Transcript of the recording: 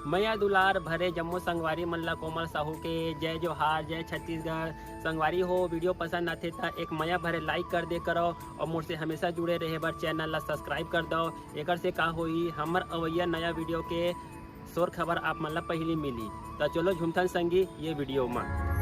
मैया दुलार भरे जम्मू संगवारी मन ला कोमल साहू के जय जोहार, जय छत्तीसगढ़। संगवारी हो वीडियो पसंद आते तो एक मैया भरे लाइक कर दे करो और मुझसे हमेशा जुड़े रहे बर चैनल ला सब्सक्राइब कर दो। एकर से का होई हमर अवैया नया वीडियो के शोर खबर आप मन ला पहली मिली। तो चलो झुमथन संगी ये वीडियो में।